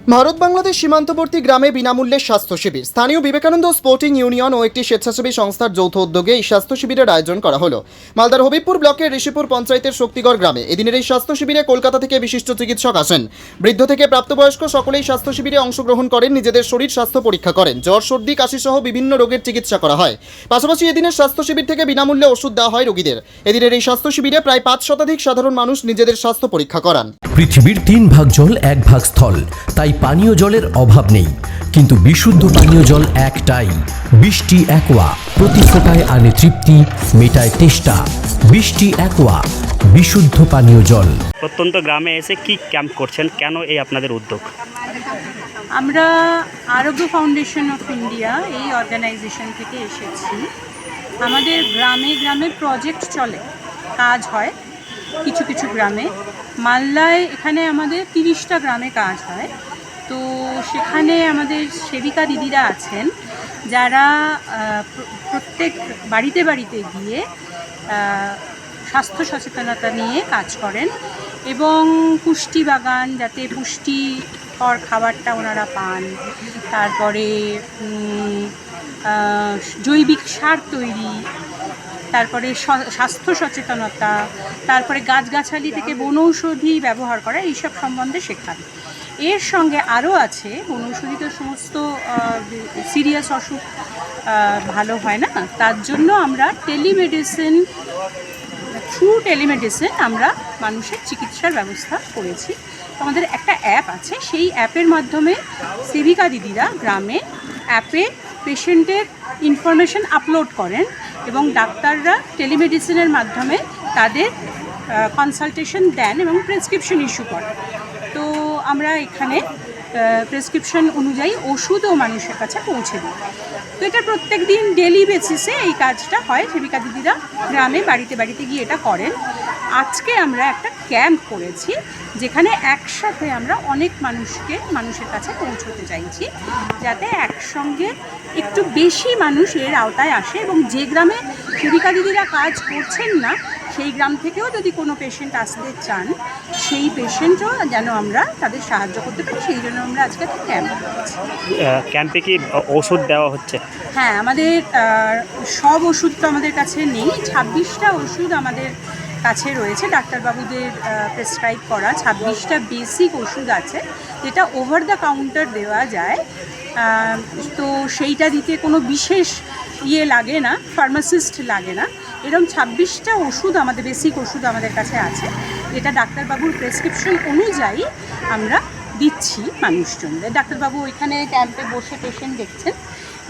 ভারত বাংলাদেশ সীমান্তবর্তী গ্রামে বিনামূল্যে স্বাস্থ্য শিবির। স্থানীয় বিবেকানন্দ স্পোর্টিং ইউনিয়ন ও একটি স্বেচ্ছাসেবী সংস্থার যৌথ উদ্যোগে এই স্বাস্থ্য শিবিরের আয়োজন করা হলো মালদার হবিবপুর ব্লকের ঋষিপুর পঞ্চায়েতের শক্তিগড় গ্রামে। এদিনের এই স্বাস্থ্য শিবিরে কলকাতা থেকে বিশিষ্ট চিকিৎসক আসেন। বৃদ্ধ থেকে প্রাপ্তবয়স্ক সকলেই স্বাস্থ্য শিবিরে অংশগ্রহণ করেন, নিজেদের শরীর স্বাস্থ্য পরীক্ষা করেন। জ্বর, সর্দি, কাশি সহ বিভিন্ন রোগের চিকিৎসা করা হয়। পাশাপাশি এদিনের স্বাস্থ্য শিবির থেকে বিনামূল্যে ওষুধ দেওয়া হয় রোগীদের। এদিনের এই স্বাস্থ্য শিবিরে প্রায় 5 শতাধিক সাধারণ মানুষ নিজেদের স্বাস্থ্য পরীক্ষা করান। পৃথিবীর 3 ভাগ জল 1 ভাগ স্থল, তাই পানীয় জলের অভাব নেই। কিন্তু বিশুদ্ধ পানীয় জল একটাই, বৃষ্টি অ্যাকোয়া। প্রতি ফোঁটায় আনে তৃপ্তি, মেটায় তেষ্টা। বৃষ্টি অ্যাকোয়া, বিশুদ্ধ পানীয় জল। প্রত্যন্ত গ্রামে এসে কি ক্যাম্প করছেন, কেন এই আপনাদের উদ্যোগ? আমরা আরোগ্য ফাউন্ডেশন অফ ইন্ডিয়া এই অর্গানাইজেশন থেকে এসেছি। আমাদের গ্রামে গ্রামে প্রজেক্ট চলে, কাজ হয় কিছু কিছু গ্রামে। মালদায় এখানে আমাদের 30টা গ্রামে কাজ হয়। তো সেখানে আমাদের সেবিকা দিদিরা আছেন, যারা প্রত্যেক বাড়িতে বাড়িতে গিয়ে স্বাস্থ্য সচেতনতা নিয়ে কাজ করেন এবং পুষ্টি বাগান, যাতে পুষ্টিকর খাবারটা ওনারা পান, তারপরে জৈবিক সার তৈরি, তারপরে স্বাস্থ্য সচেতনতা, তারপরে গাছগাছালি থেকে বনৌষধি ব্যবহার করা, এইসব সম্বন্ধে শেখান। এর সঙ্গে আরও আছে, বনৌষধি তো সমস্ত সিরিয়াস অসুখ ভালো হয় না, তার জন্য আমরা থ্রু টেলিমেডিসিন আমরা মানুষের চিকিৎসার ব্যবস্থা করেছি। আমাদের একটা অ্যাপ আছে, সেই অ্যাপের মাধ্যমে সেবিকা দিদিরা গ্রামে অ্যাপে পেশেন্টের ইনফরমেশন আপলোড করেন এবং ডাক্তাররা টেলিমেডিসিনের মাধ্যমে তাদের কনসালটেশন দেন এবং প্রেসক্রিপশন ইস্যু করেন। তো আমরা এখানে প্রেসক্রিপশন অনুযায়ী ওষুধও মানুষের কাছে পৌঁছে দিই। তো এটা প্রত্যেক দিন ডেলি বেসিসে এই কাজটা হয়। সেবিকা দিদিরা গ্রামে বাড়িতে বাড়িতে গিয়ে এটা করেন। আজকে আমরা একটা ক্যাম্প করেছি, যেখানে একসাথে আমরা অনেক মানুষের কাছে পৌঁছতে চাইছি, যাতে একসঙ্গে একটু বেশি মানুষ এর আওতায় আসে এবং যে গ্রামে সেবিকা দিদিরা কাজ করছেন না, সেই গ্রাম থেকেও যদি কোনো পেশেন্ট আসতে চান, সেই পেশেন্টও যেন আমরা তাদের সাহায্য করতে পারি। সেই জন্য আমরা আজকে একটা ক্যাম্প করেছি। ক্যাম্পে কি ওষুধ দেওয়া হচ্ছে? হ্যাঁ, আমাদের সব ওষুধ তো আমাদের কাছে নেই। 26টা ওষুধ আমাদের কাছে রয়েছে, ডাক্তারবাবুদের প্রেসক্রাইব করা 26টা বেসিক ওষুধ আছে, যেটা ওভার দ্য কাউন্টার দেওয়া যায়। তো সেইটা দিতে কোনো বিশেষ লাগে না, ফার্মাসিস্ট লাগে না। এরকম 26টা ওষুধ আমাদের বেসিক ওষুধ আমাদের কাছে আছে, যেটা ডাক্তারবাবুর প্রেসক্রিপশন অনুযায়ী আমরা দিচ্ছি মানুষজনদের। ডাক্তারবাবু ওইখানে ক্যাম্পে বসে পেশেন্ট দেখছেন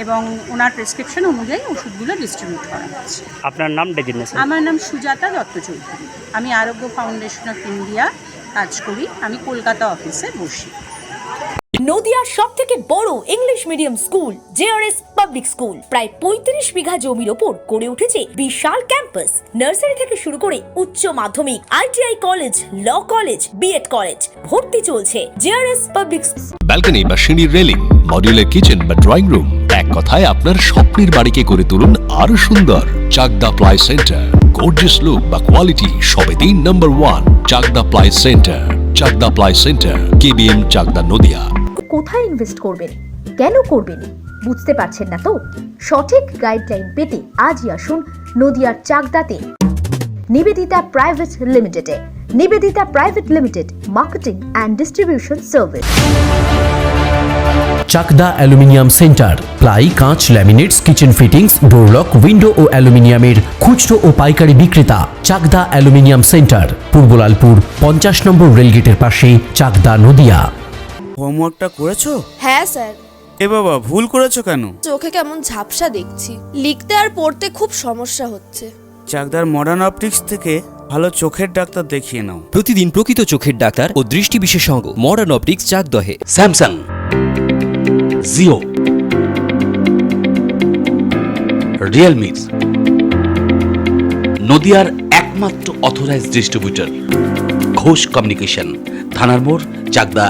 এবং ওনার প্রেসক্রিপশন অনুযায়ী ওষুধগুলো ডিস্ট্রিবিউট করা হচ্ছে। আপনার নাম ডেজিগনেশন? আমার নাম সুজাতা দত্ত চৌধুরী। আমি আরোগ্য ফাউন্ডেশন অফ ইন্ডিয়া কাজ করি। আমি কলকাতা অফিসে বসি। নদিয়ার সবথেকে বড় English medium school JRS public school প্রায় 35 বিঘা জমির ওপর গড়ে উঠেছে বিশাল ক্যাম্পাস। নার্সারি থেকে শুরু করে উচ্চ মাধ্যমিক, ITI college, law college, BEd college, ভর্তি চলছে জেআরএস পাবলিক। ব্যালকনি বা সিঁড়ির রেলিং, মডিউলার কিচেন বা ড্রয়িং রুম, এক কথায় আপনার স্বপ্নের বাড়িকে করে তুলুন আরো সুন্দর। Chakdah ply centre, gorgeous look বা কোয়ালিটি সবে 3 নম্বর 1 Chakdah ply centre. Chakdah ply centre, KBM, Chakdah, Nadia. কোথায় ইনভেস্ট করবেন, কেন করবেন বুঝতে পারছেন না তো? সঠিক গাইডলাইন পেতে আজই আসুন নদিয়ার চাকদাতে নিবেদিতা প্রাইভেট লিমিটেডে। Nivedita private limited, marketing and distribution service. Chakdah aluminium centre, ply, কাঁচ, laminates, kitchen fittings, door lock, window ও অ্যালুমিনিয়ামের খুচরো ও পাইকারি বিক্রেতা। চাকদা অ্যালুমিনিয়াম সেন্টার, পূর্ব লালপুর 50 নম্বর রেলগেটের পাশে, চাকদা, নদিয়া। হোমওয়ার্কটা করেছো? হ্যাঁ স্যার। এ বাবা, ভুল করেছো কেন? চোখে কেমন ঝাপসা দেখছি, লিখতে আর পড়তে খুব সমস্যা হচ্ছে। চাকদার মডার্ন অপটিক্স থেকে ভালো চোখের ডাক্তার দেখিয়ে নাও। প্রতিদিন প্রকৃত চোখের ডাক্তার ও দৃষ্টি বিশেষজ্ঞ মডার্ন অপটিক্স, চাকদহে। স্যামসাং, জিও, রিয়েলমি, নদিয়ার একমাত্র অথরাইজড ডিস্ট্রিবিউটর ঘোষ কমিউনিকেশন, থানার মোড়, চাকদা।